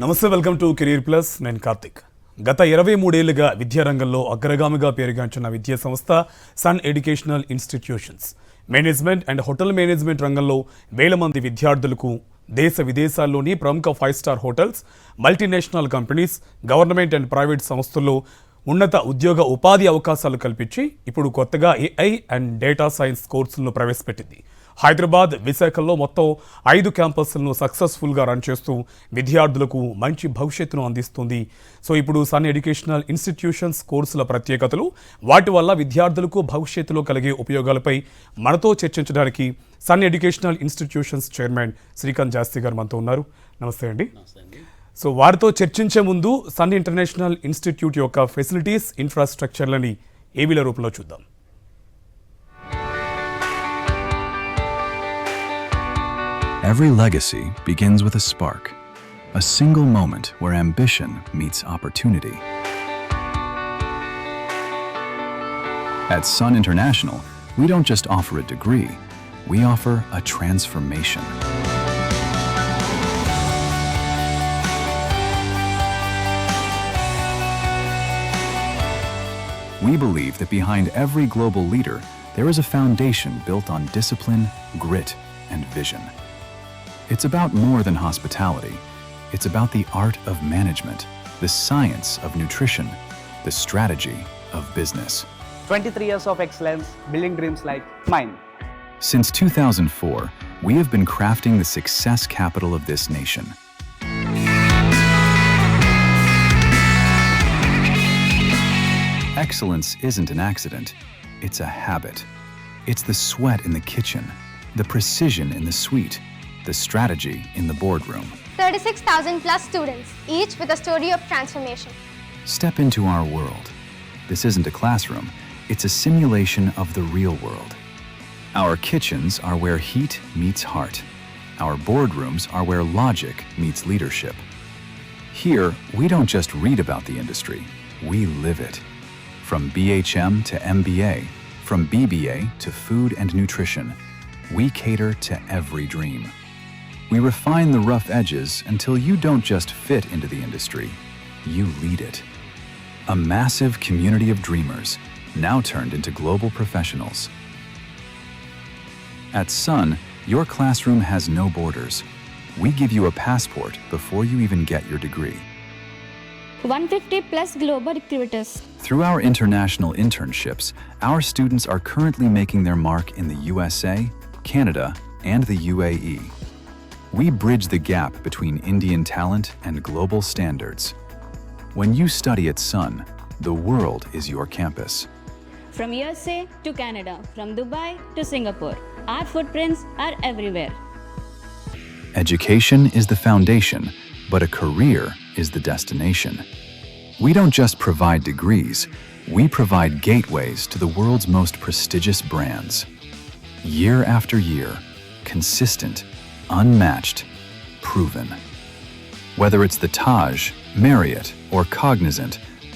నమస్తే, welcome to career plus. నేను కార్తిక్. గత 23 ఏళ్లుగా విద్యారంగంలో అగ్రగామిగా పేరుగాంచిన విద్యా సంస్థ sun educational institutions. Management and hotel management రంగంలో వేల మంది విద్యార్థులకు దేశ విదేశాల్లోని ప్రముఖ 5 star hotels, multinational companies, government and private సంస్థల్లో ఉన్నత ఉద్యోగ ఉపాధి అవకాశాలు కల్పించి ఇప్పుడు కొత్తగా ఏఐ అండ్ డేటా సైన్స్ కోర్సులను ప్రవేశపెట్టింది. హైదరాబాద్, విశాఖలో మొత్తం 5 క్యాంపస్లను సక్సెస్ఫుల్గా రన్ చేస్తూ విద్యార్థులకు మంచి భవిష్యత్తును అందిస్తుంది. సో ఇప్పుడు సన్ ఎడ్యుకేషనల్ ఇన్స్టిట్యూషన్స్ కోర్సుల ప్రత్యేకతలు, వాటి వల్ల విద్యార్థులకు భవిష్యత్తులో కలిగే ఉపయోగాలపై మనతో చర్చించడానికి Sun educational institutions chairman Srikanth Jasti గారు మనతో ఉన్నారు. నమస్తే అండి. సో వారితో చర్చించే ముందు సన్ ఇంటర్నేషనల్ ఇన్స్టిట్యూట్ యొక్క ఫెసిలిటీస్, ఇన్ఫ్రాస్ట్రక్చర్లని ఏవీల రూపంలో చూద్దాం. Every legacy begins with a spark, a single moment where ambition meets opportunity. At Sun International, we don't just offer a degree, we offer a transformation. We believe that behind every global leader, there is a foundation built on discipline, grit, and vision. It's about more than hospitality. It's about the art of management, the science of nutrition, the strategy of business. 23 years of excellence, building dreams like mine. Since 2004, we have been crafting the success capital of this nation. Excellence isn't an accident, it's a habit. It's the sweat in the kitchen, the precision in the suite, the strategy in the boardroom. 36,000 plus students, each with a story of transformation. Step into our world. This isn't a classroom, it's a simulation of the real world. Our kitchens are where heat meets heart. Our boardrooms are where logic meets leadership. Here, we don't just read about the industry, we live it. From BHM to MBA, from BBA to food and nutrition, we cater to every dream. We refine the rough edges until you don't just fit into the industry, you lead it. A massive community of dreamers, now turned into global professionals. At Sun, your classroom has no borders. We give you a passport before you even get your degree. 150 plus global recruiters. Through our international internships, our students are currently making their mark in the USA, Canada, and the UAE. We bridge the gap between Indian talent and global standards. When you study at Sun, the world is your campus. From USA to Canada, from Dubai to Singapore, our footprints are everywhere. Education is the foundation, but a career is the destination. We don't just provide degrees, we provide gateways to the world's most prestigious brands. Year after year, consistent, unmatched, proven. Whether it's the Taj, Marriott, or Cognizant,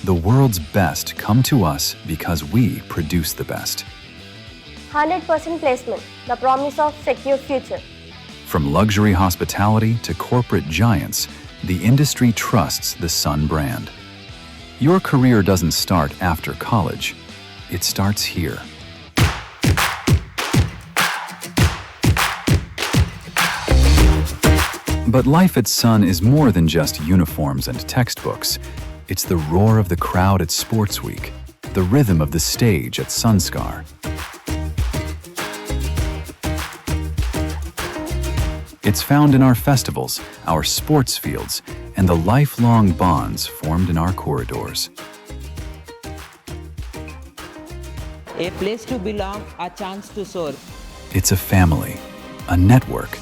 the world's best come to us because we produce the best. 100% placement, the promise of secure future. From luxury hospitality to corporate giants, the industry trusts the Sun brand. Your career doesn't start after college. It starts here. But life at Sun is more than just uniforms and textbooks. It's the roar of the crowd at Sports Week, the rhythm of the stage at Sunskar. It's found in our festivals, our sports fields, and the lifelong bonds formed in our corridors. A place to belong, a chance to soar. It's a family, a network,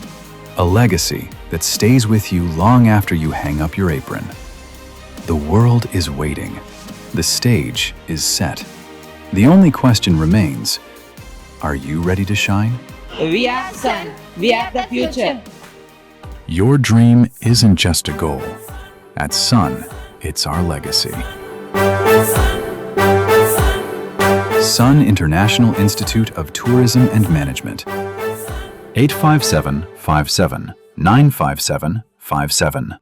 a legacy that stays with you long after you hang up your apron. The world is waiting. The stage is set. The only question remains, are you ready to shine? We are Sun. We are the future. Your dream isn't just a goal. At Sun, it's our legacy. Sun International Institute of Tourism and Management. 85757 95757.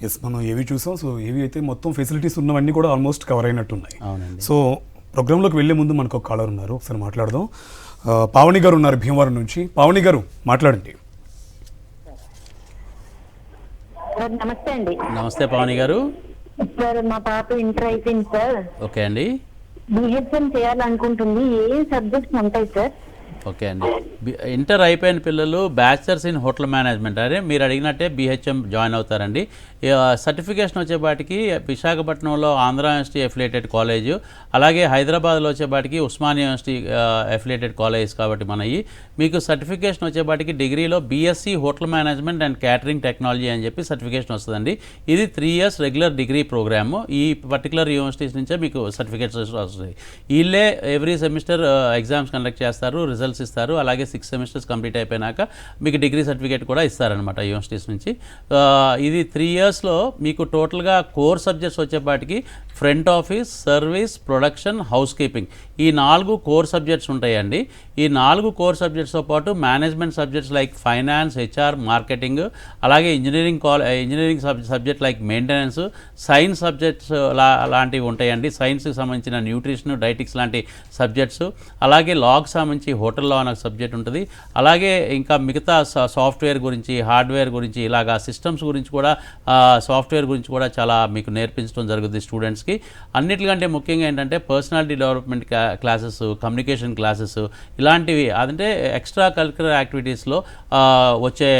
Yes, మనం ఏవి చూసాం. So ఏవి అయితే మొత్తం facilities ఉన్నవన్నీ కూడా almost cover అయినట్టున్నాయి. అవునండి. So ప్రోగ్రాంలోకి వెళ్ళే ముందు మనకు ఒక కాలర్ ఉన్నారు, ఒకసారి మాట్లాడదాం. పావని గారు ఉన్నారు భీమవరం నుంచి. పావని గారు మాట్లాడండి. సార్ నమస్తే అండి. నమస్తే పావని గారు. సార్ మా పాప ఇంటర్ అయిపోయింది సార్. ఓకే అండి. బిహెచ్ఎం చేయాలనుకుంటుంది. ఏ సబ్జెక్ట్స్ ఉంటాయి సార్? ఓకే అండి. ఇంటర్ అయిపోయిన పిల్లలు బ్యాచిలర్స్ ఇన్ హోటల్ మేనేజ్మెంట్ అదే మీరు అడిగినట్టే బిహెచ్ఎం జాయిన్ అవుతారండి. సర్టిఫికేషన్ వచ్చేపాటికి విశాఖపట్నంలో ఆంధ్ర యూనివర్సిటీ అఫిలియేటెడ్ కాలేజ్, అలాగే హైదరాబాద్లో వచ్చేపాటికి ఉస్మానియా యూనివర్సిటీ అఫిలియేటెడ్ కాలేజ్ కాబట్టి మనవి మీకు సర్టిఫికేషన్ వచ్చేపాటికి డిగ్రీలో BSc hotel management and catering technology అని చెప్పి సర్టిఫికేషన్ వస్తుందండి. ఇది 3 years రెగ్యులర్ డిగ్రీ ప్రోగ్రాము. ఈ పర్టికులర్ యూనివర్సిటీస్ నుంచే మీకు సర్టిఫికేట్స్ వస్తాయి. వీళ్ళే ఎవ్రీ సెమిస్టర్ ఎగ్జామ్స్ కండక్ట్ చేస్తారు, రిజల్ట్స్ ఇస్తారు. అలాగే 6 semesters కంప్లీట్ అయిపోయినాక మీకు డిగ్రీ సర్టిఫికేట్ కూడా ఇస్తారనమాట యూనివర్సిటీస్ నుంచి. ఇది 3 yearsలో మీకు టోటల్గా కోర్ సబ్జెక్ట్స్ వచ్చేపాటికి front office, service, production, house keeping ఈ 4 కోర్ సబ్జెక్ట్స్ ఉంటాయండి. ఈ 4 కోర్ సబ్జెక్ట్స్తో పాటు management subjects like finance, HR, marketing, అలాగే engineering subject like maintenance, science subjects లాంటివి ఉంటాయండి. సైన్స్కి సంబంధించిన న్యూట్రిషన్, డైటిక్స్ లాంటి సబ్జెక్ట్స్, అలాగే లాగ్ సంబంధించి హోటల్ లా అనే సబ్జెక్ట్ ఉంటుంది. అలాగే ఇంకా మిగతా సాఫ్ట్వేర్ గురించి, హార్డ్వేర్ గురించి, ఇలాగా సిస్టమ్స్ గురించి కూడా, సాఫ్ట్వేర్ గురించి కూడా చాలా మీకు నేర్పించడం జరుగుతుంది స్టూడెంట్స్కి. అన్నిటికంటే ముఖ్యంగా ఏంటంటే personality development classes, communication classes ఇలాంటివి, అదంటే ఎక్స్ట్రా కరిక్యులర్ యాక్టివిటీస్లో వచ్చే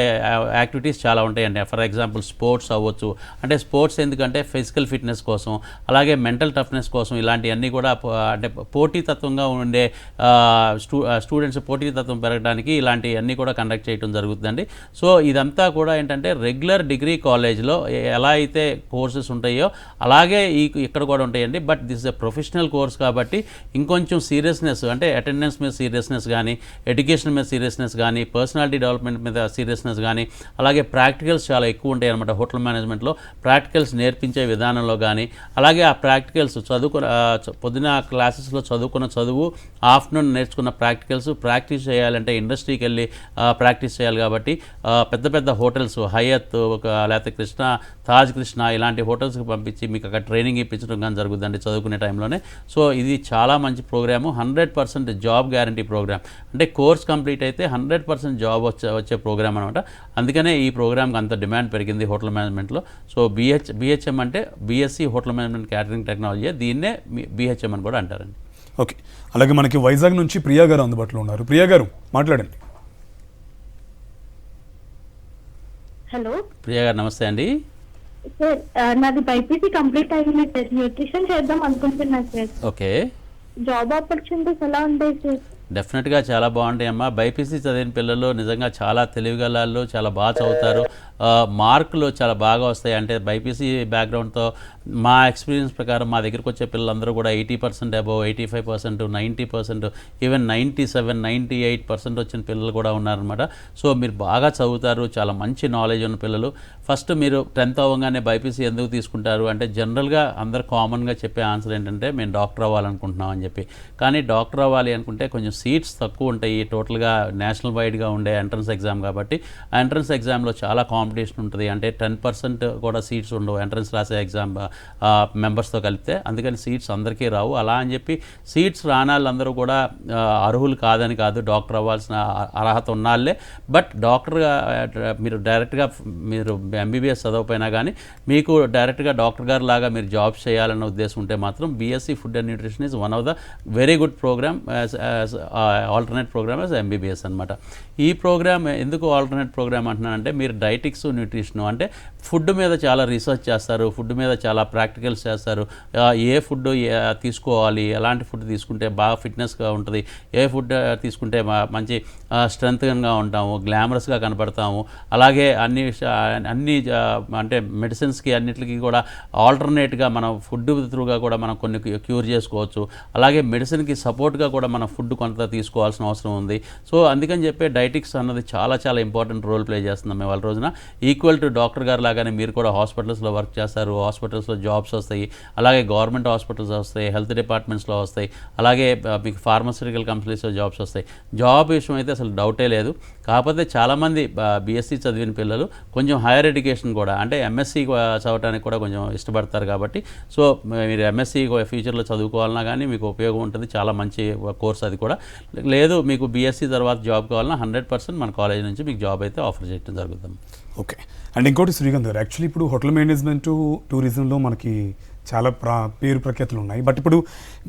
యాక్టివిటీస్ చాలా ఉంటాయండి. ఫర్ ఎగ్జాంపుల్ స్పోర్ట్స్ అవ్వచ్చు. అంటే స్పోర్ట్స్ ఎందుకంటే ఫిజికల్ ఫిట్నెస్ కోసం, అలాగే మెంటల్ టఫ్నెస్ కోసం, ఇలాంటివన్నీ కూడా అంటే పోటీతత్వంగా ఉండే స్టూడెంట్స్ పోటీతత్వం పెరగడానికి ఇలాంటివన్నీ కూడా కండక్ట్ చేయడం జరుగుతుందండి. సో ఇదంతా కూడా ఏంటంటే రెగ్యులర్ డిగ్రీ కాలేజ్లో ఎలా అయితే కోర్సెస్ ఉంటాయో అలాగే ఇక్కడ కూడా ఉంటాయండి. But this is a professional course కాబట్టి ఇంకొంచెం సీరియస్నెస్, అంటే అటెండెన్స్ మీద సీరియస్నెస్ కానీ, ఎడ్యుకేషన్ మీద సీరియస్నెస్ కానీ, పర్సనాలిటీ డెవలప్మెంట్ మీద సీరియస్నెస్ కానీ, అలాగే ప్రాక్టికల్స్ చాలా ఎక్కువ ఉంటాయి అనమాట. హోటల్ మేనేజ్మెంట్లో ప్రాక్టికల్స్ నేర్పించే విధానంలో కానీ, అలాగే ఆ ప్రాక్టికల్స్ పొద్దున క్లాసెస్లో చదువుకున్న చదువు, ఆఫ్టర్నూన్ నేర్చుకున్న ప్రాక్టీస్ చేయాలంటే ఇండస్ట్రీకి వెళ్ళి ప్రాక్టీస్ చేయాలి కాబట్టి పెద్ద పెద్ద హోటల్స్, హయత్ లేకపోతే కృష్ణ, తాజ్ కృష్ణ ఇలాంటి హోటల్స్కి పంపించి మీకు అక్కడ ట్రైనింగ్ ఇప్పించడం కానీ జరుగుతుందండి చదువుకునే టైంలోనే. సో ఇది చాలా మంచి ప్రోగ్రాము. 100% job guarantee programme. అంటే కోర్స్ కంప్లీట్ అయితే 100% జాబ్ వచ్చే ప్రోగ్రామ్ అనమాట. అందుకనే ఈ ప్రోగ్రామ్కి అంత డిమాండ్ పెరిగింది హోటల్ మేనేజ్మెంట్లో. సో బిహెచ్ఎం అంటే BSc hotel management catering technology, దీన్నే బిహెచ్ఎం అని కూడా అంటారండి. ఓకే, అలాగే మనకి వైజాగ్ నుంచి ప్రియా గారు అందుబాటులో ఉన్నారు. ప్రియా గారు మాట్లాడండి. హలో ప్రియా గారు నమస్తే అండి. సార్ నాది బైపీసీ కంప్లీట్ అయింది సార్. న్యూట్రిషన్ చేద్దాం అనుకుంటున్నాను సార్. ఓకే, జాబ్ ఆపర్చునిటీస్ ఎలా ఉంటాయి సార్? డెఫినెట్గా చాలా బాగుంటాయమ్మా. బైపీసీ చదివిన పిల్లలు నిజంగా చాలా తెలివిగలళ్ళు, చాలా బాగా చదువుతారు, మార్కులు చాలా బాగా వస్తాయి. అంటే బైపీసీ బ్యాక్గ్రౌండ్తో మా ఎక్స్పీరియన్స్ ప్రకారం మా దగ్గరికి వచ్చే పిల్లలందరూ కూడా 80% అబోవ్, 85%, 90%, ఈవెన్ 97%, 98% వచ్చిన పిల్లలు కూడా ఉన్నారనమాట. సో మీరు బాగా చదువుతారు, చాలా మంచి నాలెడ్జ్ ఉన్న పిల్లలు. ఫస్ట్ మీరు 10th అవ్వగానే బైపీసీ ఎందుకు తీసుకుంటారు అంటే జనరల్గా అందరు కామన్గా చెప్పే ఆన్సర్ ఏంటంటే మేము డాక్టర్ అవ్వాలనుకుంటున్నాం అని చెప్పి. కానీ డాక్టర్ అవ్వాలి అనుకుంటే కొంచెం సీట్స్ తక్కువ ఉంటాయి. టోటల్గా నేషనల్ వైడ్గా ఉండే ఎంట్రన్స్ ఎగ్జామ్ కాబట్టి ఆ ఎంట్రన్స్ ఎగ్జామ్లో చాలా కాంపిటీషన్ ఉంటుంది. అంటే 10% కూడా సీట్స్ ఉండవు ఎంట్రన్స్ రాసే ఎగ్జామ్ మెంబర్స్తో కలిపితే. అందుకని సీట్స్ అందరికీ రావు. అలా అని చెప్పి సీట్స్ రానాళ్ళందరూ కూడా అర్హులు కాదని కాదు, డాక్టర్ అవ్వాల్సిన అర్హత ఉన్నాళ్ళే. బట్ డాక్టర్గా మీరు డైరెక్ట్గా మీరు ఎంబీబీఎస్ చదవకపోయినా కానీ మీకు డైరెక్ట్గా డాక్టర్ గారు లాగా మీరు జాబ్ చేయాలన్న ఉద్దేశం ఉంటే మాత్రం BSc food and nutrition is one of the very good programme alternate programme as MBBS అనమాట. ఈ ప్రోగ్రామ్ ఎందుకు ఆల్టర్నేట్ ప్రోగ్రామ్ అంటున్నానంటే మీరు డైటిక్స్, న్యూట్రిషన్ అంటే ఫుడ్ మీద చాలా రీసెర్చ్ చేస్తారు, ఫుడ్ మీద చాలా ప్రాక్టికల్స్ చేస్తారు. ఏ ఫుడ్ తీసుకోవాలి, ఎలాంటి ఫుడ్ తీసుకుంటే బాగా ఫిట్నెస్గా ఉంటుంది, ఏ ఫుడ్ తీసుకుంటే మంచి స్ట్రెంగ్త్గా ఉంటాము, గ్లామరస్గా కనపడతాము. అలాగే అన్ని అంటే మెడిసిన్స్కి అన్నిటికీ కూడా ఆల్టర్నేట్గా మనం ఫుడ్ త్రూగా కూడా మనం కొన్ని క్యూర్ చేసుకోవచ్చు. అలాగే మెడిసిన్కి సపోర్ట్గా కూడా మన ఫుడ్ కొంత అంత తీసుకోవాల్సిన అవసరం ఉంది. సో అందుకని చెప్పి డైటిక్స్ అన్నది చాలా చాలా ఇంపార్టెంట్ రోల్ ప్లే చేస్తున్నాం మేము వాళ్ళ రోజున. ఈక్వల్ టు డాక్టర్ గారు లాగానే మీరు కూడా హాస్పిటల్స్లో వర్క్ చేస్తారు, హాస్పిటల్స్లో జాబ్స్ వస్తాయి, అలాగే గవర్నమెంట్ హాస్పిటల్స్ వస్తాయి, హెల్త్ డిపార్ట్మెంట్స్లో వస్తాయి, అలాగే మీకు ఫార్మస్యూటికల్ కంపెనీస్లో జాబ్స్ వస్తాయి. జాబ్ విషయం అయితే అసలు డౌటే లేదు. కాకపోతే చాలామంది బీఎస్సీ చదివిన పిల్లలు కొంచెం హైయర్ ఎడ్యుకేషన్ కూడా అంటే ఎంఎస్సీ చదవడానికి కూడా కొంచెం ఇష్టపడతారు. కాబట్టి సో మీరు ఎంఎస్సీ ఫ్యూచర్లో చదువుకోవాలన్నా కానీ మీకు ఉపయోగం ఉంటుంది, చాలా మంచి కోర్స్ అది కూడా. లేదు మీకు బీఎస్సీ తర్వాత జాబ్ కావాలన్నా 100% మన కాలేజ్ నుంచి మీకు జాబ్ అయితే ఆఫర్ చేయడం జరుగుతుంది. ఓకే. అండ్ ఇంకోటి శ్రీకాంత్ గారు, యాక్చువల్లీ ఇప్పుడు హోటల్ మేనేజ్మెంట్ టూరిజంలో మనకి చాలా పేరు ప్రఖ్యాతులు ఉన్నాయి. బట్ ఇప్పుడు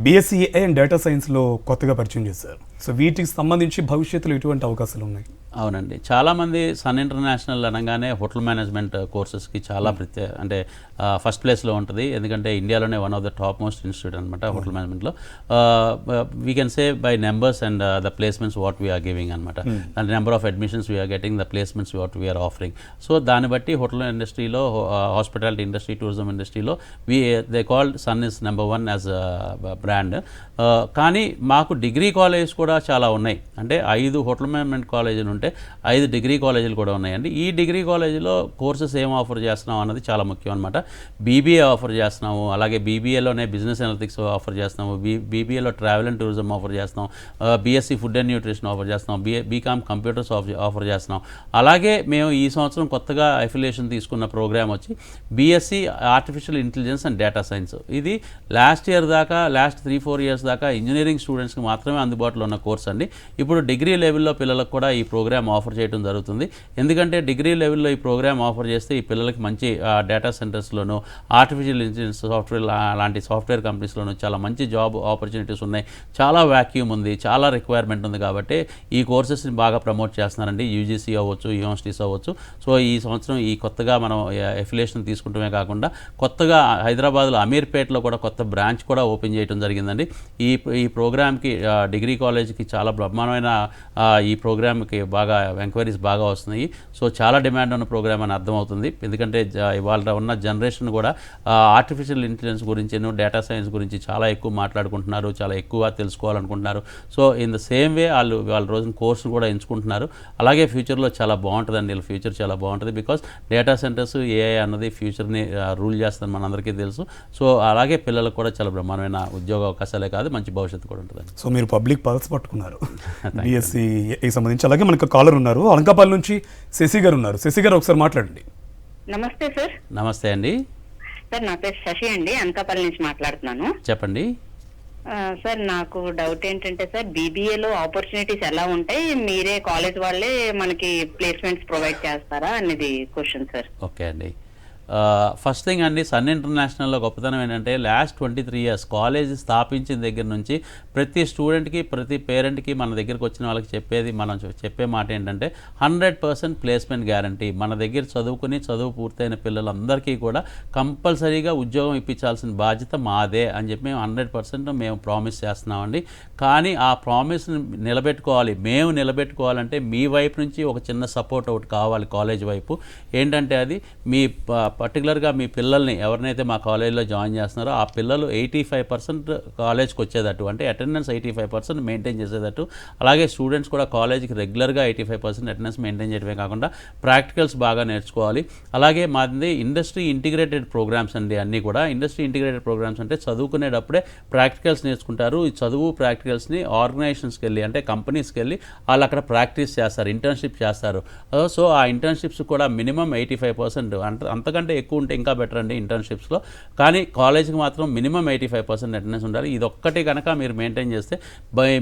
బీఎస్సీ ఏఐ అండ్ డేటా సైన్స్లో కొత్తగా పరిచయం చేశారు. సో వీటికి సంబంధించి భవిష్యత్తులో ఎటువంటి అవకాశాలు ఉన్నాయి? అవునండి, చాలామంది సన్ ఇంటర్నేషనల్ అనగానే హోటల్ మేనేజ్మెంట్ కోర్సెస్కి చాలా అంటే ఫస్ట్ ప్లేస్లో ఉంటుంది. ఎందుకంటే ఇండియాలోనే one of the top most institute అనమాట హోటల్ మేనేజ్మెంట్లో. We can say by numbers and the placements what we are giving అనమాట. And number of admissions we are getting, the placements what we are offering. So దాన్ని బట్టి hotel ఇండస్ట్రీలో, hospitality industry, tourism ఇండస్ట్రీలో they called Sun is number 1 as brand. కానీ మాకు degree colleges కూడా చాలా ఉన్నాయి. అంటే 5 హోటల్ మేనేజ్మెంట్ కాలేజీలు ఉంటే 5 డిగ్రీ కాలేజీలు కూడా ఉన్నాయండి. ఈ డిగ్రీ కాలేజీలో కోర్సెస్ ఏం ఆఫర్ చేస్తున్నాం అన్నది చాలా ముఖ్యం అనమాట. బీబీఏ ఆఫర్ చేస్తున్నాము, అలాగే బీబీఏలోనే బిజినెస్ అనలిటిక్స్ ఆఫర్ చేస్తున్నాము, బీబీఏలో ట్రావెల్ అండ్ టూరిజం ఆఫర్ చేస్తున్నాం, BSc food and nutrition offer చేస్తున్నాం, బీకామ్ కంప్యూటర్స్ ఆఫర్ చేస్తున్నాం. అలాగే మేము ఈ సంవత్సరం కొత్తగా అఫిలియేషన్ తీసుకున్న ప్రోగ్రామ్ వచ్చి BSc artificial intelligence and data science. ఇది లాస్ట్ 3-4 ఇయర్స్ దాకా ఇంజనీరింగ్ స్టూడెంట్స్కి మాత్రమే అందుబాటులో ఉన్న కోర్స్ అండి. ఇప్పుడు డిగ్రీ లెవెల్లో పిల్లలకు కూడా ఈ ప్రోగ్రామ్ ఆఫర్ చేయడం జరుగుతుంది. ఎందుకంటే డిగ్రీ లెవెల్లో ఈ ప్రోగ్రామ్ ఆఫర్ చేస్తే ఈ పిల్లలకి మంచి డేటా సెంటర్స్లోను, ఆర్టిఫిషియల్ ఇంటెలిజెన్స్ సాఫ్ట్వేర్ లాంటి సాఫ్ట్వేర్ కంపెనీస్లోను చాలా మంచి జాబ్ ఆపర్చునిటీస్ ఉన్నాయి. చాలా వ్యాక్యూమ్ ఉంది, చాలా రిక్వైర్మెంట్ ఉంది. కాబట్టి ఈ కోర్సెస్ని బాగా ప్రమోట్ చేస్తున్నారండి. యూజీసీ అవ్వచ్చు, యూనివర్సిటీస్ అవ్వచ్చు. సో ఈ సంవత్సరం ఈ కొత్తగా మనం ఎఫిలియేషన్ తీసుకుంటమే కాకుండా కొత్తగా హైదరాబాద్లో అమీర్పేటలో కూడా కొత్త బ్రాంచ్ కూడా ఓపెన్ చేయడం జరిగిందండి. ఈ ప్రోగ్రామ్కి డిగ్రీ కాలేజ్కి చాలా బ్రహ్మాండమైన ఈ ప్రోగ్రామ్కి బాగా ఎంక్వైరీస్ బాగా వస్తున్నాయి. సో చాలా డిమాండ్ ఉన్న ప్రోగ్రామ్ అని అర్థమవుతుంది. ఎందుకంటే ఇవాళ ఉన్న జనరేషన్ కూడా ఆర్టిఫిషియల్ ఇంటెలిజెన్స్ గురించి, డేటా సైన్స్ గురించి చాలా ఎక్కువ మాట్లాడుకుంటున్నారు, చాలా ఎక్కువ తెలుసుకోవాలనుకుంటున్నారు. So in the same way వాళ్ళ రోజున కోర్సును కూడా ఎంచుకుంటున్నారు. అలాగే ఫ్యూచర్లో చాలా బాగుంటుందండి, వీళ్ళ ఫ్యూచర్ చాలా బాగుంటుంది. బికాస్ డేటా సెంటర్స్, ఏఐ అన్నది ఫ్యూచర్ని రూల్ చేస్తుంది మనందరికీ తెలుసు. సో అలాగే పిల్లలకు కూడా చాలా బ్రహ్మాండమైన ఉద్యోగ అవకాశాలే కాదు, మంచి భవిష్యత్తు కూడా ఉంటుందండి. సో మీరు పబ్లిక్ పల్స్ పట్టుకున్నారు బీఎస్సీ సంబంధించి. అలాగే మనకు కాలర్ ఉన్నారు, అలంకాపల్లి నుంచి శశి గారు ఉన్నారు. శశి గారు ఒకసారి మాట్లాడండి. నమస్తే సార్. నమస్తే అండి సార్, నా పేరు శశి అండి, అనకాపల్లి నుంచి మాట్లాడుతున్నాను. చెప్పండి. సార్ నాకు డౌట్ ఏంటంటే సార్, బీబీఏలో ఆపర్చునిటీస్ ఎలా ఉంటాయి, మీరే కాలేజ్ వాళ్ళే మనకి ప్లేస్మెంట్స్ ప్రొవైడ్ చేస్తారా అనేది క్వశ్చన్ సార్. ఓకే అండి, ఫస్ట్ థింగ్ అండి, సన్ ఇంటర్నేషనల్లో గొప్పతనం ఏంటంటే లాస్ట్ 23 ఇయర్స్ కాలేజ్ స్థాపించిన దగ్గర నుంచి ప్రతి స్టూడెంట్కి, ప్రతి పేరెంట్కి మన దగ్గరికి వచ్చిన వాళ్ళకి మనం చెప్పే మాట ఏంటంటే 100% ప్లేస్మెంట్ గ్యారంటీ. మన దగ్గర చదువు పూర్తయిన పిల్లలందరికీ కూడా కంపల్సరీగా ఉద్యోగం ఇప్పించాల్సిన బాధ్యత మాదే అని చెప్పి మేము 100% మేము ప్రామిస్ చేస్తున్నామండి. కానీ ఆ ప్రామిస్ని మేము నిలబెట్టుకోవాలంటే మీ వైపు నుంచి ఒక చిన్న సపోర్ట్ ఒకటి కావాలి. కాలేజ్ వైపు ఏంటంటే అది పర్టికులర్గా మీ పిల్లల్ని ఎవరినైతే మా కాలేజీలో జాయిన్ చేస్తున్నారో ఆ పిల్లలు 85% కాలేజ్కి వచ్చేటట్టు, అంటే అటెండెన్స్ 85% మెయింటైన్ చేసేటట్టు, అలాగే స్టూడెంట్స్ కూడా కాలేజీకి రెగ్యులర్గా 85% అటెండెన్స్ మెయింటైన్ చేయడమే కాకుండా ప్రాక్టికల్స్ బాగా నేర్చుకోవాలి. అలాగే మాది ఇండస్ట్రీ ఇంటిగ్రేటెడ్ ప్రోగ్రామ్స్ అండి. అన్నీ కూడా ఇండస్ట్రీ ఇంటిగ్రేటెడ్ ప్రోగ్రామ్స్ అంటే చదువుకునేటప్పుడే ప్రాక్టికల్స్ నేర్చుకుంటారు. ఈ చదువు ప్రాక్టికల్స్ని ఆర్గనైజేషన్స్కి వెళ్ళి, అంటే కంపెనీస్కి వెళ్ళి వాళ్ళు అక్కడ ప్రాక్టీస్ చేస్తారు, ఇంటర్న్షిప్ చేస్తారు. సో ఆ ఇంటర్న్షిప్స్ కూడా మినిమం 85%, అంతకంటే ఎక్కువ ఉంటే ఇంకా బెటర్ అండి ఇంటర్న్షిప్స్లో. కానీ కాలేజ్కి మాత్రం మినిమం 85% అటెండెన్స్ ఉండాలి. ఇది ఒక్కటి కనుక మీరు మెయింటైన్ చేస్తే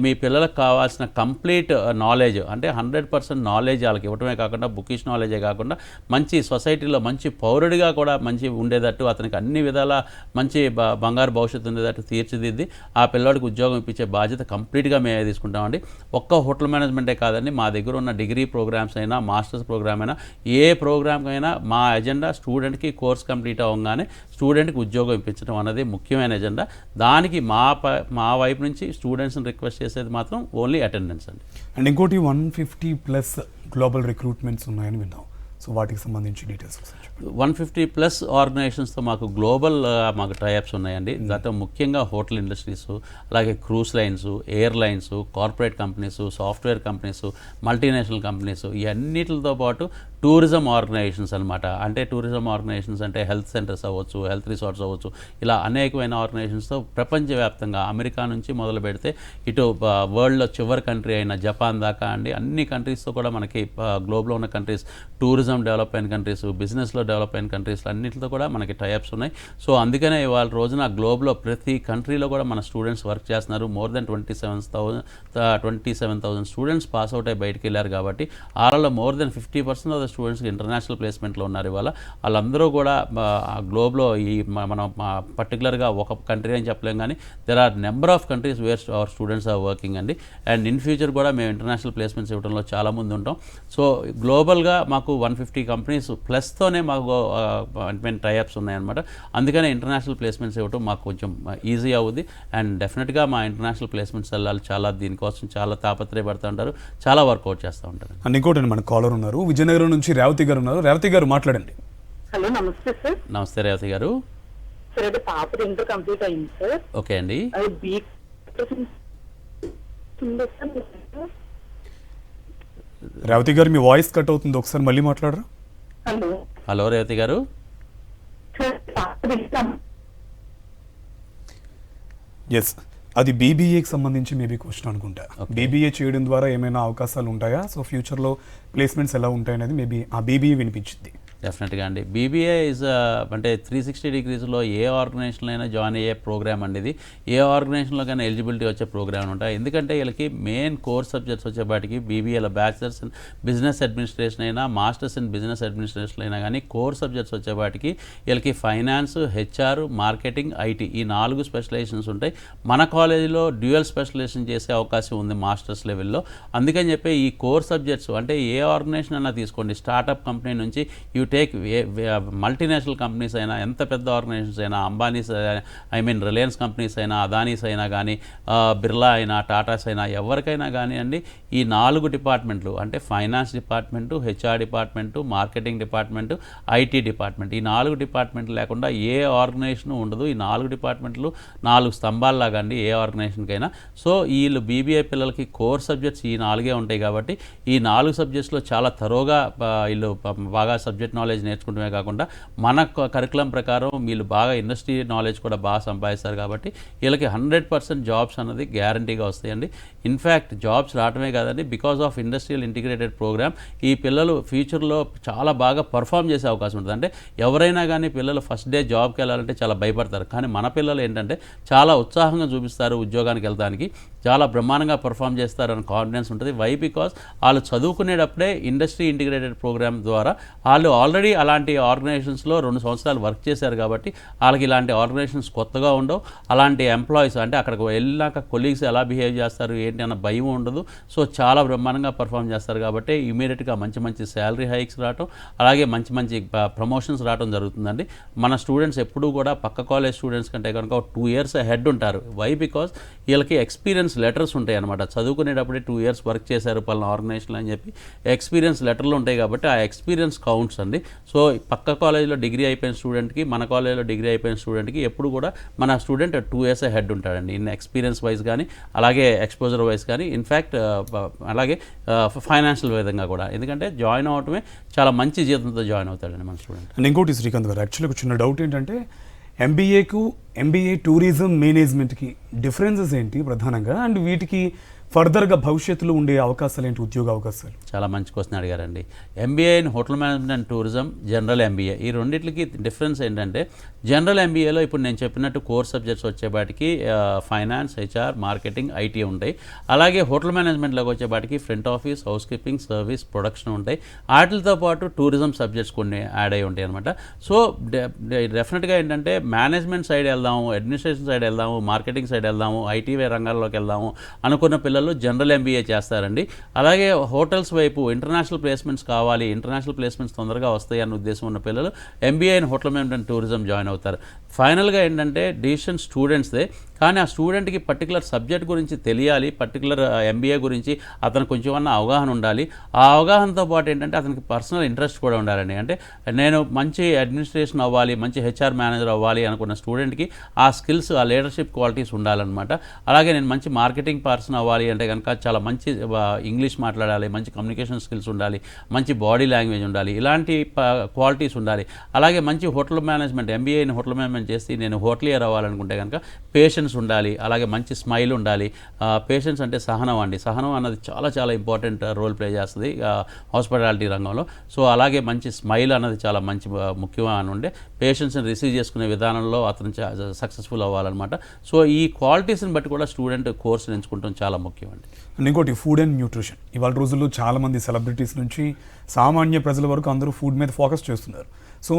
మీ పిల్లలకు కావాల్సిన కంప్లీట్ నాలెడ్జ్, అంటే 100% నాలెడ్జ్ వాళ్ళకి ఇవ్వటమే కాకుండా, బుకిష్ నాలెడ్జే కాకుండా మంచి సొసైటీలో మంచి పౌరుడిగా కూడా మంచి ఉండేటట్టు, అతనికి అన్ని విధాల మంచి బంగారు భవిష్యత్తు ఉండేటట్టు తీర్చిదిద్ది ఆ పిల్లడికి ఉద్యోగం ఇప్పించే బాధ్యత కంప్లీట్గా మేమే తీసుకుంటామండి. ఒక్క హోటల్ మేనేజ్మెంటే కాదండి, మా దగ్గర ఉన్న డిగ్రీ ప్రోగ్రామ్స్ అయినా, మాస్టర్స్ ప్రోగ్రామ్ అయినా, ఏ ప్రోగ్రామ్ అయినా మా ఎజెండా స్టూడెంట్కి కోర్స్ కంప్లీట్ అవ్వగానే స్టూడెంట్కి ఉద్యోగం ఇప్పించడం అనేది ముఖ్యమైన ఎజెండా. దానికి మా వైపు నుంచి స్టూడెంట్స్ని రిక్వెస్ట్ చేసేది మాత్రం ఓన్లీ అటెండెన్స్ అండి. అండ్ ఇంకోటి 150+ గ్లోబల్ రిక్రూట్మెంట్స్ ఉన్నాయని విన్నాం. సో వాటికి సంబంధించి డీటెయిల్స్ ఒకసారి చెప్పండి. 150+ ఆర్గనైజేషన్స్తో మాకు గ్లోబల్ మాకు టైఅప్స్ ఉన్నాయండి. దాంతో ముఖ్యంగా హోటల్ ఇండస్ట్రీస్, అలాగే cruise lines, airlines, corporate companies, software companies, multinational companies, ఈ అన్నిటితో పాటు టూరిజం ఆర్గనైజేషన్స్ అనమాట. అంటే టూరిజం ఆర్గనైజేషన్స్ అంటే హెల్త్ సెంటర్స్ అవ్వచ్చు, హెల్త్ రిసార్ట్స్ అవ్వచ్చు, ఇలా అనేకమైన ఆర్గనైజేషన్స్తో ప్రపంచవ్యాప్తంగా అమెరికా నుంచి మొదలు పెడితే ఇటు వరల్డ్లో చివరి కంట్రీ అయిన జపాన్ దాకా అండి, అన్ని కంట్రీస్తో కూడా మనకి గ్లోబ్లో ఉన్న కంట్రీస్, టూరిజం డెవలప్ అయిన కంట్రీస్, బిజినెస్లో డెవలప్ అయిన కంట్రీస్ అన్నింటితో కూడా మనకి టైఅప్స్ ఉన్నాయి. సో అందుకనే ఇవాళ రోజున గ్లోబ్లో ప్రతి కంట్రీలో కూడా మన స్టూడెంట్స్ వర్క్ చేస్తున్నారు. More than 27,000 students pass out అయ్యి బయటికి వెళ్ళారు. కాబట్టి వాళ్ళలో మోర్ దెన్ 50% ఆఫ్ ద స్టూడెంట్స్కి ఇంటర్నేషనల్ ప్లేస్మెంట్లో ఉన్నారు. ఇవాళ వాళ్ళందరూ కూడా గ్లోబ్లో ఈ మనం పర్టికులర్గా ఒక కంట్రీ అని చెప్పలేం, కానీ there are number of countries where our students are working అండి. అండ్ ఇన్ ఫ్యూచర్ కూడా మేము ఇంటర్నేషనల్ ప్లేస్మెంట్స్ ఇవ్వడంలో చాలా ముందు ఉంటాం. సో గ్లోబల్గా మాకు 150 కంపెనీస్ ప్లస్తోనే మాకు టైఅప్స్ ఉన్నాయన్నమాట. అందుకనే ఇంటర్నేషనల్ ప్లేస్మెంట్స్ ఇవ్వడం మాకు కొంచెం ఈజీ అవుద్ది. అండ్ డెఫినెట్గా మా ఇంటర్నేషనల్ ప్లేస్మెంట్స్ వెళ్ళాలి, చాలా దీనికోసం చాలా తాపత్రయపడుతూ ఉంటారు, చాలా వర్కౌట్ చేస్తూ ఉంటారు. అండ్ ఇంకోటి మన కాలర్ ఉన్నారు, విజయనగరం నుంచి రేవతి గారు ఉన్నారు. రేవతి గారు మాట్లాడండి. హలో, నమస్తే సార్. నమస్తే రేవతి గారు. సార్ అది పాప ఇంటర్ కంప్లీట్ అయింది సార్. ఓకే అండి. అది బీ రేవతి గారు మీ వాయిస్ కట్ అవుతుంది, ఒకసారి మళ్ళీ మాట్లాడరా? హలో హలో రేవతి గారు. ఎస్, అది బీబీఏకి సంబంధించి మేబీ క్వశ్చన్ అనుకుంటా. బీబీఏ చేయడం ద్వారా ఏమైనా అవకాశాలు ఉంటాయా? సో ఫ్యూచర్లో ప్లేస్మెంట్స్ ఎలా ఉంటాయనేది మేబీ ఆ బీబీఏ వినిపించింది. డెఫినెట్గా అండి. బీబీఏ ఈజ్ అంటే 360 డిగ్రీస్లో ఏ ఆర్గనైజేషన్లో అయినా జాయిన్ అయ్యే ప్రోగ్రామ్ అండి ఇది. ఏ ఆర్గనైజేషన్లో కానీ ఎలిజిబిలిటీ వచ్చే ప్రోగ్రామ్ ఉంటాయి. ఎందుకంటే వీళ్ళకి మెయిన్ కోర్ సబ్జెక్ట్స్ వచ్చేపాటికి బీబీఏలో బ్యాచిలర్స్ ఇన్ బిజినెస్ అడ్మినిస్ట్రేషన్ అయినా, మాస్టర్స్ ఇన్ బిజినెస్ అడ్మినిస్ట్రేషన్ అయినా కానీ కోర్ సబ్జెక్ట్స్ వచ్చేపాటికి వీళ్ళకి ఫైనాన్స్, హెచ్ఆర్, మార్కెటింగ్, ఐటీ, ఈ 4 స్పెషలైజేషన్స్ ఉంటాయి. మన కాలేజీలో డ్యూయల్ స్పెషలైజేషన్ చేసే అవకాశం ఉంది మాస్టర్స్ లెవెల్లో. అందుకని చెప్పి ఈ కోర్ సబ్జెక్ట్స్ అంటే ఏ ఆర్గనైజేషన్ అయినా తీసుకోండి, స్టార్టప్ కంపెనీ నుంచి యూ టేక్ మల్టీనేషనల్ కంపెనీస్ అయినా, ఎంత పెద్ద ఆర్గనైజేషన్స్ అయినా, అంబానీస్ రిలయన్స్ కంపెనీస్ అయినా, అదానీస్ అయినా కానీ, బిర్లా అయినా, టాటాస్ అయినా, ఎవరికైనా కానివ్వండి, ఈ 4 డిపార్ట్మెంట్లు అంటే finance department, HR department, marketing department, IT department, ఈ 4 డిపార్ట్మెంట్లు లేకుండా ఏ ఆర్గనైజేషన్ ఉండదు. ఈ 4 డిపార్ట్మెంట్లు 4 స్తంభాల్లాగా అండి ఏ ఆర్గనైజేషన్కైనా. సో వీళ్ళు బీబీఏ పిల్లలకి కోర్ సబ్జెక్ట్స్ ఈ 4 ఉంటాయి. కాబట్టి ఈ 4 సబ్జెక్ట్స్లో చాలా తరోగా వీళ్ళు బాగా సబ్జెక్ట్ నాలెడ్జ్ నేర్చుకుంటమే కాకుండా మన కరికులం ప్రకారం వీళ్ళు బాగా ఇండస్ట్రీ నాలెడ్జ్ కూడా బాగా సంపాదిస్తారు. కాబట్టి వీళ్ళకి 100% జాబ్స్ అన్నది గ్యారంటీగా వస్తాయండి. ఇన్ఫ్యాక్ట్ జాబ్స్ రావడమే కాదండి, because of industrial integrated programme ఈ పిల్లలు ఫ్యూచర్లో చాలా బాగా పర్ఫామ్ చేసే అవకాశం ఉంటుంది. అంటే ఎవరైనా కానీ పిల్లలు ఫస్ట్ డే జాబ్కి వెళ్ళాలంటే చాలా భయపడతారు, కానీ మన పిల్లలు ఏంటంటే చాలా ఉత్సాహంగా చూపిస్తారు ఉద్యోగానికి వెళ్తానికి, చాలా బ్రహ్మాండంగా పర్ఫామ్ చేస్తారని కాన్ఫిడెన్స్ ఉంటుంది. వై? బికాస్ వాళ్ళు చదువుకునేటప్పుడే ఇండస్ట్రీ ఇంటిగ్రేటెడ్ ప్రోగ్రామ్ ద్వారా వాళ్ళు ఆల్రెడీ అలాంటి ఆర్గనైజేషన్స్లో 2 సంవత్సరాలు వర్క్ చేశారు. కాబట్టి వాళ్ళకి ఇలాంటి ఆర్గనైజేషన్స్ కొత్తగా ఉండవు. అలాంటి ఎంప్లాయీస్ అంటే అక్కడికి వెళ్ళాక కొలీగ్స్ ఎలా బిహేవ్ చేస్తారు ఏంటి అన్న భయం ఉండదు. సో చాలా బ్రహ్మాండంగా పర్ఫామ్ చేస్తారు. కాబట్టి ఇమీడియట్గా మంచి మంచి శాలరీ హైక్స్ రావటం, అలాగే మంచి మంచి ప్రమోషన్స్ రావడం జరుగుతుందండి. మన స్టూడెంట్స్ ఎప్పుడూ కూడా పక్క కాలేజ్ స్టూడెంట్స్ కంటే కనుక 2 years అహెడ్ ఉంటారు. వై? బికాస్ వీళ్ళకి ఎక్స్పీరియన్స్ లెటర్స్ ఉంటాయి అనమాట. చదువుకునేటప్పుడే 2 years వర్క్ చేశారు పలానా ఆర్గనైజేషన్ అని చెప్పి ఎక్స్పీరియన్స్ లెటర్లు ఉంటాయి. కాబట్టి ఆ ఎక్స్పీరియన్స్ కౌంట్స్ అండి. సో పక్క కాలేజీలో డిగ్రీ అయిపోయిన స్టూడెంట్కి, మన కాలేజీలో డిగ్రీ అయిపోయిన స్టూడెంట్కి ఎప్పుడు కూడా మన స్టూడెంట్ 2 years అహెడ్ ఉంటాడండి ఇన్ ఎక్స్పీరియన్స్ వైజ్ కానీ, అలాగే ఎక్స్పోజర్ వైజ్ కానీ, ఇన్ఫ్యాక్ట్ అలాగే ఫైనాన్షియల్ విధంగా కూడా. ఎందుకంటే జాయిన్ అవటమే చాలా మంచి జీతంతో జాయిన్ అవుతాడండి మన స్టూడెంట్. అండ్ ఇంకోటి శ్రీకాంత్ గారు, యాక్చువల్గా చిన్న డౌట్ ఏంటంటే ఎంబీఏ టూరిజం మేనేజ్మెంట్కి డిఫరెన్సెస్ ఏంటి ప్రధానంగా, అండ్ వీటికి ఫర్దర్గా భవిష్యత్తులో ఉండే అవకాశాలు ఏంటి, ఉద్యోగ అవకాశాలు? చాలా మంచి క్వశ్చన్ అడిగారండి. MBA in hotel management and tourism, general MBA, ఈ రెండింటికి డిఫరెన్స్ ఏంటంటే జనరల్ ఎంబీఏలో ఇప్పుడు నేను చెప్పినట్టు కోర్ సబ్జెక్ట్స్ వచ్చేపాటికి ఫైనాన్స్, హెచ్ఆర్, మార్కెటింగ్, ఐటీ ఉంటాయి. అలాగే హోటల్ మేనేజ్మెంట్లోకి వచ్చేపాటికి front office, house keeping, service, production ఉంటాయి. వాటితో పాటు టూరిజం సబ్జెక్ట్స్ కొన్ని యాడ్ అయి ఉంటాయి అనమాట. సో డెఫినెట్గా ఏంటంటే మేనేజ్మెంట్ సైడ్ వెళ్దాము, అడ్మినిస్ట్రేషన్ సైడ్ వెళ్దాము, మార్కెటింగ్ సైడ్ వెళ్దాము, ఐటీ రంగాల్లోకి వెళ్దాము అనుకున్న పిల్లలు జనరల్ ఎంబీఏ చేస్తారండి. అలాగే హోటల్స్ వైపు ఇంటర్నేషనల్ ప్లేస్మెంట్స్ కావాలి, ఇంటర్నేషనల్ ప్లేస్మెంట్స్ తొందరగా వస్తాయి అన్న ఉద్దేశం ఉన్న పిల్లలు MBA in hotel management and tourism join అవుతారు. ఫైనల్గా ఏంటంటే డిసిషన్ స్టూడెంట్స్దే, కానీ ఆ స్టూడెంట్కి పర్టికులర్ సబ్జెక్ట్ గురించి తెలియాలి, పర్టికులర్ MBA గురించి అతను కొంచెం అన్న అవగాహన ఉండాలి. ఆ అవగాహనతో పాటు ఏంటంటే అతనికి పర్సనల్ ఇంట్రెస్ట్ కూడా ఉండాలండి. అంటే నేను మంచి అడ్మినిస్ట్రేషన్ అవ్వాలి, మంచి HR మేనేజర్ అవ్వాలి అనుకున్న స్టూడెంట్కి ఆ స్కిల్స్, ఆ లీడర్షిప్ క్వాలిటీస్ ఉండాలన్నమాట. అలాగే నేను మంచి మార్కెటింగ్ పర్సన్ అవ్వాలి అంటే కనుక చాలా మంచి ఇంగ్లీష్ మాట్లాడాలి, మంచి కమ్యూనికేషన్ స్కిల్స్ ఉండాలి, మంచి బాడీ లాంగ్వేజ్ ఉండాలి, ఇలాంటి క్వాలిటీస్ ఉండాలి. అలాగే మంచి hotel management, MBA in hotel management చేసి నేను హోటలియర్ అవ్వాలనుకుంటే కనుక పేషెన్స్ ఉండాలి, అలాగే మంచి స్మైల్ ఉండాలి. పేషెన్స్ అంటే సహనం అండి. సహనం అన్నది చాలా చాలా ఇంపార్టెంట్ రోల్ ప్లే చేస్తుంది హాస్పిటాలిటీ రంగంలో. సో అలాగే మంచి స్మైల్ అన్నది చాలా మంచి ముఖ్యమైన ఉండే పేషెంట్స్ని రిసీవ్ చేసుకునే విధానంలో అతను సక్సెస్ఫుల్ అవ్వాలన్నమాట. సో ఈ క్వాలిటీస్ని బట్టి కూడా స్టూడెంట్ కోర్సుని ఎంచుకుంటాం చాలా ముఖ్యం అండి. ఇంకోటి ఫుడ్ అండ్ న్యూట్రిషన్. ఇవాళ రోజుల్లో చాలామంది సెలబ్రిటీస్ నుంచి సామాన్య ప్రజల వరకు అందరూ ఫుడ్ మీద ఫోకస్ చేస్తున్నారు. సో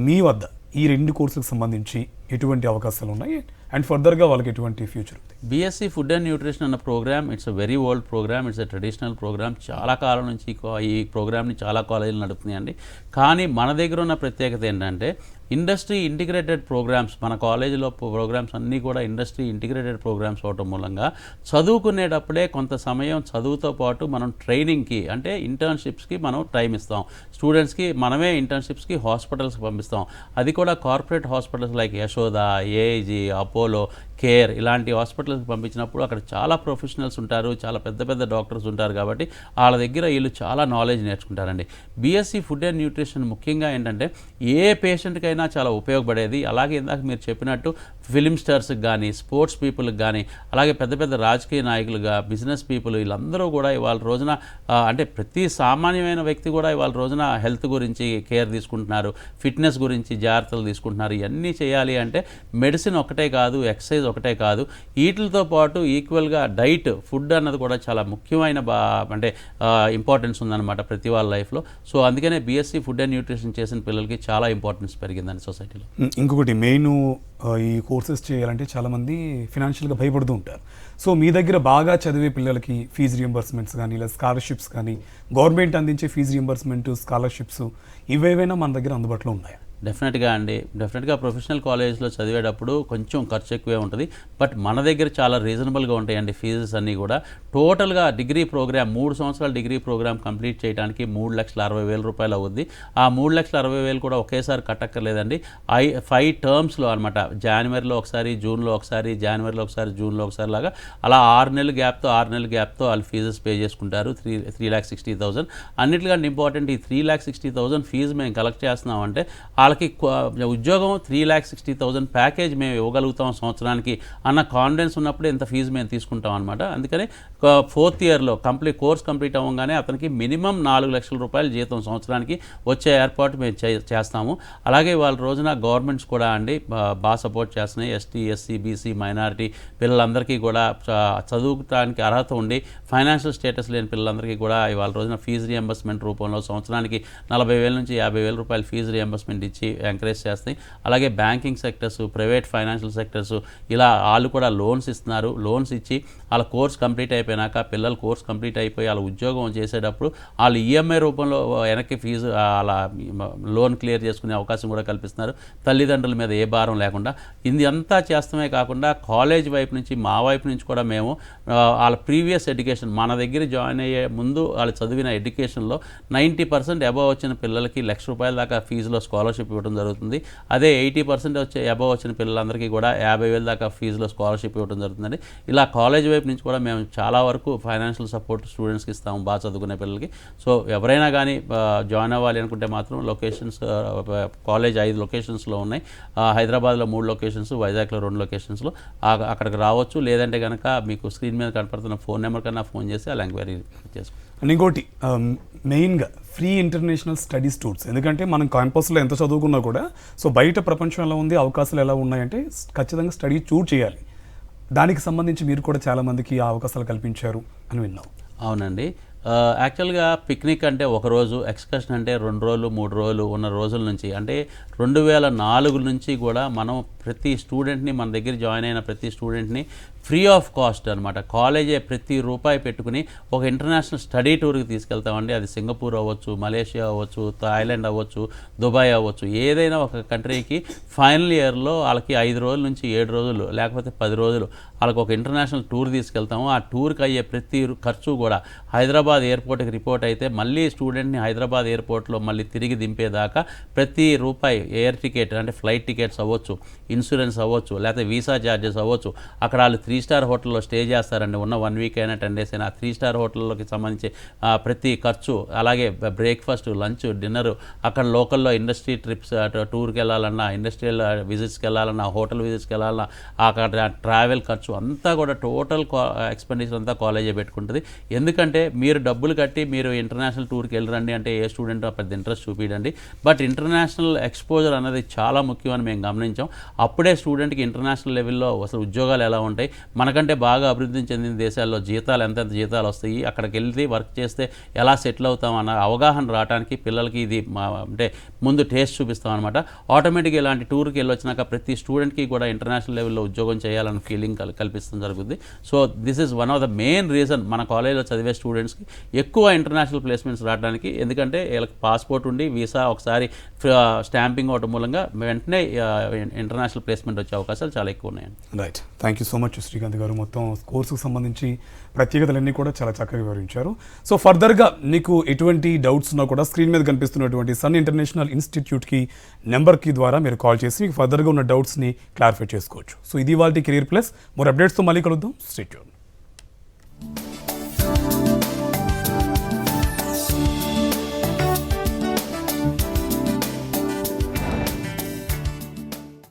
మీ వద్ద ఈ 2 కోర్సులకు సంబంధించి ఎటువంటి అవకాశాలు ఉన్నాయి అండ్ ఫర్దర్గా వాళ్ళకి ఎటువంటి ఫ్యూచర్ ఉంది? BSc ఫుడ్ అండ్ న్యూట్రిషన్ అన్న programme it's a very old programme, it's a traditional programme. చాలా కాలం నుంచి ఈ ప్రోగ్రామ్ని చాలా కాలేజీలు నడుపుతున్నాయండి. కానీ మన దగ్గర ఉన్న ప్రత్యేకత ఏంటంటే ఇండస్ట్రీ ఇంటిగ్రేటెడ్ ప్రోగ్రామ్స్. మన కాలేజీలో ప్రోగ్రామ్స్ అన్నీ కూడా ఇండస్ట్రీ ఇంటిగ్రేటెడ్ ప్రోగ్రామ్స్ అవటం మూలంగా చదువుకునేటప్పుడే కొంత సమయం చదువుతో పాటు మనం ట్రైనింగ్కి అంటే ఇంటర్న్షిప్స్కి మనం టైం ఇస్తాం. స్టూడెంట్స్కి మనమే ఇంటర్న్షిప్స్కి హాస్పిటల్స్కి పంపిస్తాం. అది కూడా corporate hospitals like Yashoda, AIG, Apollo, care ఇలాంటి హాస్పిటల్స్కి పంపించినప్పుడు అక్కడ చాలా ప్రొఫెషనల్స్ ఉంటారు, చాలా పెద్ద పెద్ద డాక్టర్స్ ఉంటారు. కాబట్టి వాళ్ళ దగ్గర వీళ్ళు చాలా నాలెడ్జ్ నేర్చుకుంటారండి. BSc ఫుడ్ అండ్ న్యూట్రిషన్ ముఖ్యంగా ఏంటంటే ఏ పేషెంట్కైనా చాలా ఉపయోగపడేది. అలాగే ఇందాక మీరు చెప్పినట్టు ఫిలిం స్టార్స్కి కానీ, స్పోర్ట్స్ పీపుల్కి కానీ, అలాగే పెద్ద పెద్ద రాజకీయ నాయకులుగా, బిజినెస్ పీపుల్ వీళ్ళందరూ కూడా ఇవాళ రోజున అంటే ప్రతి సామాన్యమైన వ్యక్తి కూడా ఇవాళ రోజున హెల్త్ గురించి కేర్ తీసుకుంటున్నారు, ఫిట్నెస్ గురించి జాగ్రత్తలు తీసుకుంటున్నారు. ఇవన్నీ చేయాలి అంటే మెడిసిన్ ఒకటే కాదు, ఎక్సర్సైజ్ ఒకటే కాదు, వీటితో పాటు ఈక్వల్గా డైట్, ఫుడ్ అన్నది కూడా చాలా ముఖ్యమైన అంటే ఇంపార్టెన్స్ ఉందన్నమాట ప్రతి వాళ్ళ లైఫ్లో. సో అందుకనే BSc ఫుడ్ అండ్ న్యూట్రిషన్ చేసిన పిల్లలకి చాలా ఇంపార్టెన్స్ పెరిగిందండి సొసైటీలో. ఇంకొకటి మెయిన్ ఈ కోర్సెస్ చేయాలంటే చాలామంది ఫినాన్షియల్గా భయపడుతూ ఉంటారు. సో మీ దగ్గర బాగా చదివే పిల్లలకి ఫీజు రియంబర్స్మెంట్స్ కానీ లేదా స్కాలర్షిప్స్ కానీ, గవర్నమెంట్ అందించే ఫీజు రియంబర్స్మెంట్, స్కాలర్షిప్స్ ఇవేవైనా మన దగ్గర అందుబాటులో ఉన్నాయా? డెఫినెట్గా అండి. డెఫినెట్గా ప్రొఫెషనల్ కాలేజ్లో చదివేటప్పుడు కొంచెం ఖర్చు ఎక్కువే ఉంటుంది. బట్ మన దగ్గర చాలా రీజనబుల్గా ఉంటాయండి ఫీజెస్ అన్నీ కూడా. టోటల్గా డిగ్రీ ప్రోగ్రామ్ 3 సంవత్సరాల డిగ్రీ ప్రోగ్రామ్ కంప్లీట్ చేయడానికి 3,60,000 రూపాయలు అవుద్ది. ఆ 3,60,000 కూడా ఒకేసారి కట్టక్కర్లేదండి. 5 టర్మ్స్లో అనమాట. జనవరిలో ఒకసారి, జూన్లో ఒకసారి, జనవరిలో ఒకసారి, జూన్లో ఒకసారి లాగా అలా 6 నెలల గ్యాప్తో వాళ్ళు ఫీజెస్ పే చేసుకుంటారు. 3,60,000. అన్నిటికంటే ఇంపార్టెంట్ ఈ 3,60,000 ఫీజు మేము కలెక్ట్ చేస్తున్నామంటే వాళ్ళకి ఉద్యోగం 3,60,000 ప్యాకేజ్ మేము ఇవ్వగలుగుతాం సంవత్సరానికి అన్న కాన్ఫిడెన్స్ ఉన్నప్పుడే ఇంత ఫీజు మేము తీసుకుంటాం అనమాట. అందుకని 4th ఇయర్లో కోర్స్ కంప్లీట్ అవ్వగానే అతనికి మినిమం 4 లక్షల రూపాయలు జీతం సంవత్సరానికి వచ్చే ఏర్పాటు మేము చేస్తాము. అలాగే వాళ్ళ రోజున గవర్నమెంట్స్ కూడా అండి బాగా సపోర్ట్ చేస్తున్నాయి. ST, SC, BC, మైనారిటీ పిల్లలందరికీ కూడా చదువుకోవడానికి అర్హత ఉండి ఫైనాన్షియల్ స్టేటస్ లేని పిల్లలందరికీ కూడా ఇవాళ రోజున ఫీజు రియంబర్స్మెంట్ రూపంలో సంవత్సరానికి 40,000 నుంచి 50,000 రూపాయలు ఫీజు రియంబర్స్మెంట్ ఇచ్చి ఎంకరేజ్ చేస్తాయి. అలాగే banking sectors, private financial sectors ఇలా వాళ్ళు కూడా లోన్స్ ఇస్తున్నారు. లోన్స్ ఇచ్చి వాళ్ళ కోర్స్ కంప్లీట్ అయిపోయినాక పిల్లలు కోర్స్ కంప్లీట్ అయిపోయి వాళ్ళ ఉద్యోగం చేసేటప్పుడు వాళ్ళు EMI రూపంలో వెనక్కి ఫీజు అలా లోన్ క్లియర్ చేసుకునే అవకాశం కూడా కల్పిస్తున్నారు, తల్లిదండ్రుల మీద ఏ భారం లేకుండా. ఇది అంతా చేస్తామే కాకుండా కాలేజ్ వైపు నుంచి, మా వైపు నుంచి కూడా మేము వాళ్ళ ప్రీవియస్ ఎడ్యుకేషన్ మన దగ్గర జాయిన్ అయ్యే ముందు వాళ్ళు చదివిన ఎడ్యుకేషన్లో 90% అబవ్ వచ్చిన పిల్లలకి ₹1,00,000 దాకా ఫీజులో స్కాలర్షిప్ ఇవ్వడం జరుగుతుంది. అదే 80% అబవ్ వచ్చిన పిల్లలందరికీ కూడా 50,000 దాకా ఫీజులో స్కాలర్షిప్ ఇవ్వడం జరుగుతుందండి. ఇలా కాలేజ్ వైపు నుంచి కూడా మేము చాలా వరకు ఫైనాన్షియల్ సపోర్ట్ స్టూడెంట్స్కి ఇస్తాము, బాగా చదువుకునే పిల్లలకి. సో ఎవరైనా కానీ జాయిన్ అవ్వాలి అనుకుంటే మాత్రం లొకేషన్స్, కాలేజ్ 5 లొకేషన్స్లో ఉన్నాయి. హైదరాబాద్లో 3 లొకేషన్స్, వైజాగ్లో 2 లొకేషన్స్లో అక్కడికి రావచ్చు. లేదంటే కనుక మీకు స్క్రీన్ మీద కనపడుతున్న ఫోన్ నెంబర్ కన్నా ఫోన్ చేసి అలా ఎంక్వైరీ చేసుకోండి. అండ్ ఇంకోటి మెయిన్గా ఫ్రీ ఇంటర్నేషనల్ స్టడీస్ టూర్స్. ఎందుకంటే మనం క్యాంపస్లో ఎంత చదువుకున్నా కూడా సో బయట ప్రపంచం ఎలా ఉంది, అవకాశాలు ఎలా ఉన్నాయంటే ఖచ్చితంగా స్టడీ టూర్ చేయాలి. దానికి సంబంధించి మీరు కూడా చాలామందికి ఆ అవకాశాలు కల్పించారు అని విన్నాం. అవునండి. యాక్చువల్గా పిక్నిక్ అంటే ఒక రోజు, ఎక్స్కర్షన్ అంటే 2 రోజులు 3 రోజులు ఉన్న రోజుల నుంచి అంటే 2004 నుంచి కూడా మనం ప్రతి స్టూడెంట్ని, మన దగ్గర జాయిన్ అయిన ప్రతి స్టూడెంట్ని ఫ్రీ ఆఫ్ కాస్ట్ అనమాట. కాలేజే ప్రతి రూపాయి పెట్టుకుని ఒక ఇంటర్నేషనల్ స్టడీ టూర్కి తీసుకెళ్తామండి. అది సింగపూర్ అవ్వచ్చు, మలేషియా అవ్వచ్చు, థాయిలాండ్ అవ్వచ్చు, దుబాయ్ అవ్వచ్చు, ఏదైనా ఒక కంట్రీకి ఫైనల్ ఇయర్లో వాళ్ళకి 5 రోజుల నుంచి 7 రోజులు లేకపోతే 10 రోజులు వాళ్ళకి ఒక ఇంటర్నేషనల్ టూర్ తీసుకెళ్తాము. ఆ టూర్కి అయ్యే ప్రతి ఖర్చు కూడా హైదరాబాద్ ఎయిర్పోర్ట్కి రిపోర్ట్ అయితే మళ్ళీ స్టూడెంట్ని హైదరాబాద్ ఎయిర్పోర్ట్లో మళ్ళీ తిరిగి దింపేదాకా ప్రతి రూపాయి ఎయిర్ టికెట్ అంటే ఫ్లైట్ టికెట్స్ అవ్వచ్చు, ఇన్సూరెన్స్ అవ్వచ్చు, లేకపోతే వీసా ఛార్జెస్ అవ్వచ్చు. అక్కడ వాళ్ళు 3 స్టార్ హోటల్లో స్టే చేస్తారండి. ఉన్న 1 వీక్ అయినా 10 డేస్ అయినా 3 స్టార్ హోటల్లోకి సంబంధించి ప్రతి ఖర్చు, అలాగే బ్రేక్ఫాస్ట్, లంచ్, డిన్నర్, అక్కడ లోకల్లో ఇండస్ట్రీ ట్రిప్స్ టూర్కి వెళ్ళాలన్నా, ఇండస్ట్రియల్ విజిట్స్కి వెళ్ళాలన్నా, హోటల్ విజిట్స్కి వెళ్ళాలన్నా, అక్కడ ట్రావెల్ ఖర్చు అంతా కూడా టోటల్ ఎక్స్పెండిచర్ అంతా కాలేజే పెట్టుకుంటుంది. ఎందుకంటే మీరు డబ్బులు కట్టి మీరు ఇంటర్నేషనల్ టూర్కి వెళ్ళరండి అంటే ఏ స్టూడెంట్ పెద్ద ఇంట్రెస్ట్ చూపించండి. బట్ ఇంటర్నేషనల్ ఎక్స్పోజర్ అనేది చాలా ముఖ్యమని మేము గమనించాం. అప్పుడే స్టూడెంట్కి ఇంటర్నేషనల్ లెవెల్లో అసలు ఉద్యోగాలు ఎలా ఉంటాయి, మనకంటే బాగా అభివృద్ధి చెందిన దేశాల్లో జీతాలు ఎంతెంత జీతాలు వస్తాయి, అక్కడికి వెళ్ళి వర్క్ చేస్తే ఎలా సెటిల్ అవుతాం అన్న అవగాహన రావడానికి పిల్లలకి ఇది అంటే ముందు టేస్ట్ చూపిస్తాం అనమాట. ఆటోమేటిక్గా ఇలాంటి టూర్కి వెళ్ళి వచ్చినాక ప్రతి స్టూడెంట్కి కూడా ఇంటర్నేషనల్ లెవెల్లో ఉద్యోగం చేయాలన్న ఫీలింగ్ కల్పిస్తుంది జరుగుతుంది. So this is one of the main reason మన కాలేజ్లో చదివే స్టూడెంట్స్కి ఎక్కువ ఇంటర్నేషనల్ ప్లేస్మెంట్స్ రావడానికి. ఎందుకంటే వీళ్ళకి పాస్పోర్ట్ ఉండి వీసా ఒకసారి స్టాంపింగ్ అవడం మూలంగా వెంటనే ఇంటర్నేషనల్ ప్లేస్మెంట్ వచ్చే అవకాశాలు చాలా ఎక్కువ ఉన్నాయండి. Right, thank you so much Srikanth గారు. మొత్తం కోర్సుకు సంబంధించి ప్రత్యేకతలన్నీ కూడా చాలా చక్కగా వివరించారు. సో ఫర్దర్గా మీకు ఎటువంటి డౌట్స్ ఉన్నా కూడా స్క్రీన్ మీద కనిపిస్తున్నటువంటి సన్ ఇంటర్నేషనల్ ఇన్స్టిట్యూట్కి నెంబర్కి ద్వారా మీరు కాల్ చేసి మీకు ఫర్దర్గా ఉన్న డౌట్స్ని క్లారిఫై చేసుకోవచ్చు. సో ఇది వాళ్ళ కెరీర్ ప్లస్. మోర్ అప్డేట్స్తో మళ్ళీ కలుద్దాం. Stay tuned.